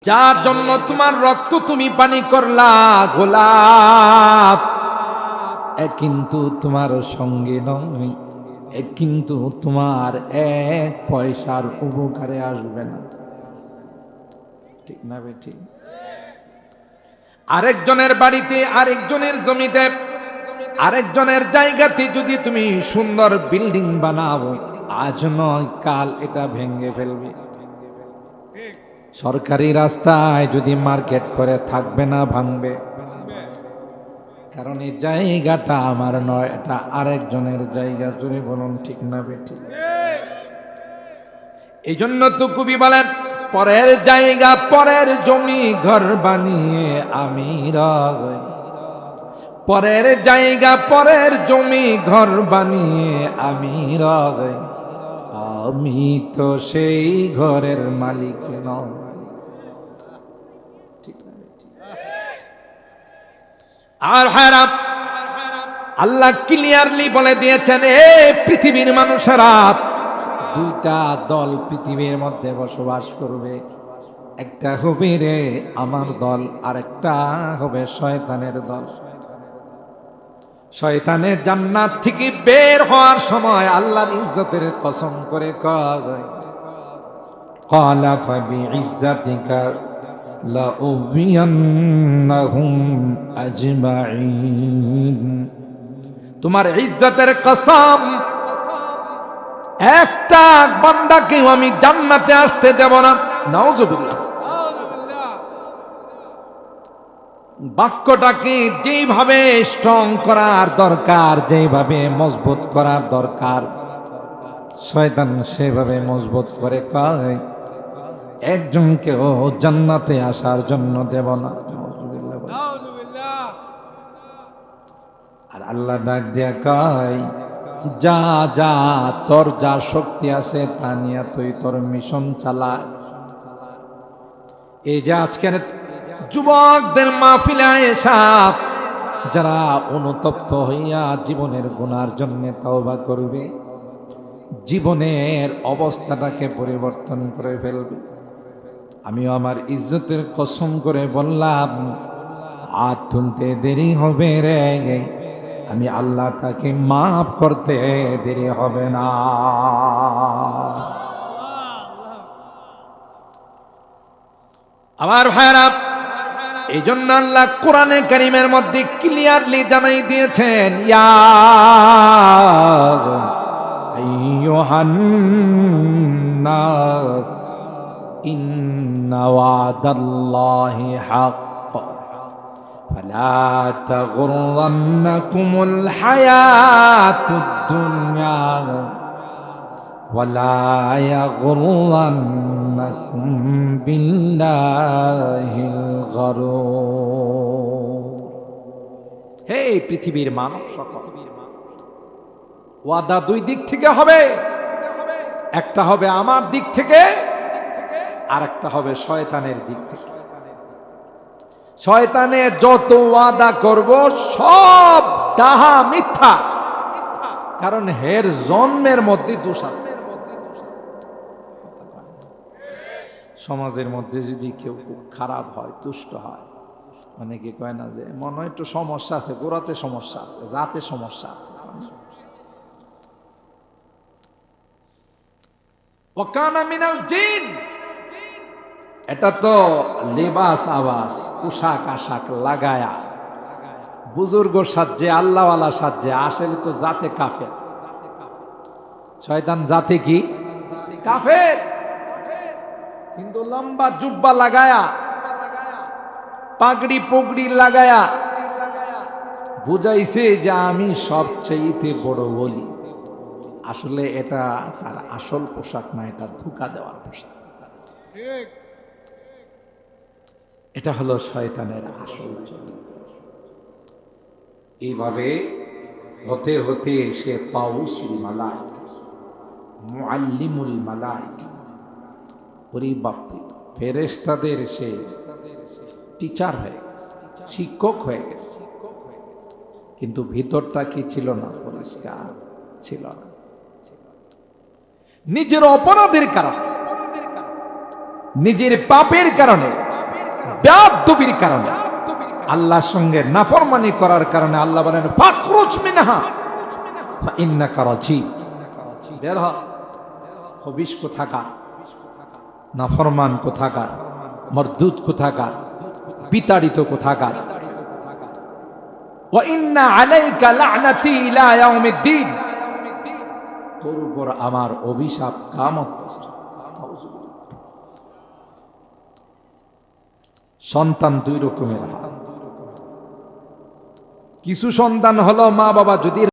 যার জন্য তোমার রক্ত তুমি পানি করলা গোলাপ, কিন্তু তোমার সঙ্গে নয়, কিন্তু তোমার এক পয়সার উপকারে আসবে না। ঠিক না বেটি? আরেকজনের বাড়িতে, আরেকজনের জমিতে, আরেকজনের জায়গাতে যদি তুমি সুন্দর বিল্ডিং বানাও, আজ নয় কাল এটা ভেঙে ফেলবে। সরকারি রাস্তায় যদি মার্কেট করে থাকবে না, ভাঙবে। কারণ এই জায়গাটা আমার নয়, এটা আরেকজনের জায়গা। জুড়ে বলুন ঠিক না বেটি? এই জন্য তো কবি বলেন, পরের জায়গা পরের জমি ঘর বানিয়ে আমি রই। পরের জায়গা পরের জমি ঘর বানিয়ে আমি রই, আমি তো সেই ঘরের মালিক নই। আর হারাম আল্লাহ ক্লিয়ারলি বলে দিয়েছেন, এ পৃথিবীর মানুষেরা, দুইটা দল পৃথিবীর মধ্যে বসবাস করবে। একটা হবে রে আমার দল, আর একটা হবে শয়তানের দল। শয়তানের জান্নাত থেকে বের হওয়ার সময় আল্লাহর ইজ্জতের কসম করে কয়, ক্বালা ফাবিইজ্জাতিকা লাউযিয়ান্নাহুম আজমাইন। তোমার ইজ্জতের কসম, একটা বান্দাকেও আমি জান্নাতে আসতে দেব না। নাউযুবিল্লাহ। বাক্যটাকে যেভাবে স্ট্রং করার দরকার, যেভাবে মজবুত করার দরকার, শয়তান সেভাবে মজবুত করে কয়, একজনকেও জান্নাতে আসার জন্য দেব না। আর আল্লাহ ডাক দিয়া কয়, যা যা তোর যা শক্তি আছে তা নিয়ে তুই তোর মিশন চালা। এই যে আজকের যুবকদের মাহফিলে এসা যারা অনুতপ্ত হইয়া জীবনের গুনার জন্য তওবা করবে, জীবনের অবস্থাটাকে পরিবর্তন করে ফেলবে, আমিও আমার ইজ্জতের কসম করে বললাম, হাত তুলতে দেরি হবে রে, আমি আল্লাহ তাকে মাফ করতে দেরি হবে না। আমার ভাইরা, এই জন্য আল্লাহ কোরআনে কারীমের মধ্যে ক্লিয়ারলি জানাই দিয়েছেন, ইয়া আইয়ুহান নাস ইন্না ওয়াদাল্লাহি হাক্ক ফালা তাগুররান্নাকুমুল হায়াতুদ দুনিয়া ওয়ালা ইয়াগুররান্নাকুম বিল্লাহিল গারুর। হে পৃথিবীর মানব সকল, ওয়াদা দুই দিক থেকে হবে। একটা হবে আমার দিক থেকে, আর একটা হবে শয়তানের দিক থেকে। শয়তানে যত ওয়াদা করব সব ডাহা মিথ্যা, কারণ হের জন্মের মধ্যে দোষ আছে। সমাজের মধ্যে যদি কেউ খুব খারাপ হয়, দুষ্ট হয়, অনেকে কয় না যে মনে হয় একটু সমস্যা আছে, গোড়াতে সমস্যা আছে, জাতে সমস্যা আছে। ওয়াকানা মিনাল জিন, এটা তো লেবাস আবাস, পোশাক আশাক লাগায়া বুজুর্গ সাজে, আল্লাহওয়ালা সাজে, আসলে তো জাতে কাফের। শয়তান জাতে কি? কাফের। কিন্তু লম্বা জুব্বা লাগায়া, পাগড়ি পগড়ি লাগায়া বুঝাইছে যে আমি সবচেয়ে বড় বলি। আসলে এটা তার আসল পোশাক না, এটা ধোঁকা দেওয়ার পোশাক। এটা হলো শয়তানের আসল চরিত্র। এইভাবে হতে হতে সে তাউসুল মালাইকা, মুআল্লিমুল মালাইকা, ওরে বাপরে, ফেরেশতাদের সে টিচার হয়ে গেছে, শিক্ষক হয়ে গেছে। কিন্তু ভিতরটা কি ছিল না? পরিষ্কার ছিল না। নিজের অপরাধের কারণে, নিজের পাপের কারণে বেয়াদবির কারণে, আল্লাহর সঙ্গে নাফরমানি করার কারণে আল্লাহ বলেন ফাখরুজ মিনহা ফাইন্নাকা রাজিম, বের হ। খবিশ কোথাকার, নাফরমান কোথাকার, মরদুদ কোথাকার, বিতাড়িত কোথাকার। ওয়া ইন্না আলাইকা লা'নাতি ইলা ইয়াউমিদ্দিন, তোর উপর আমার অভিশাপ কিয়ামত। সন্তান দুই রকমের, কিছু সন্তান হলো মা বাবা যদি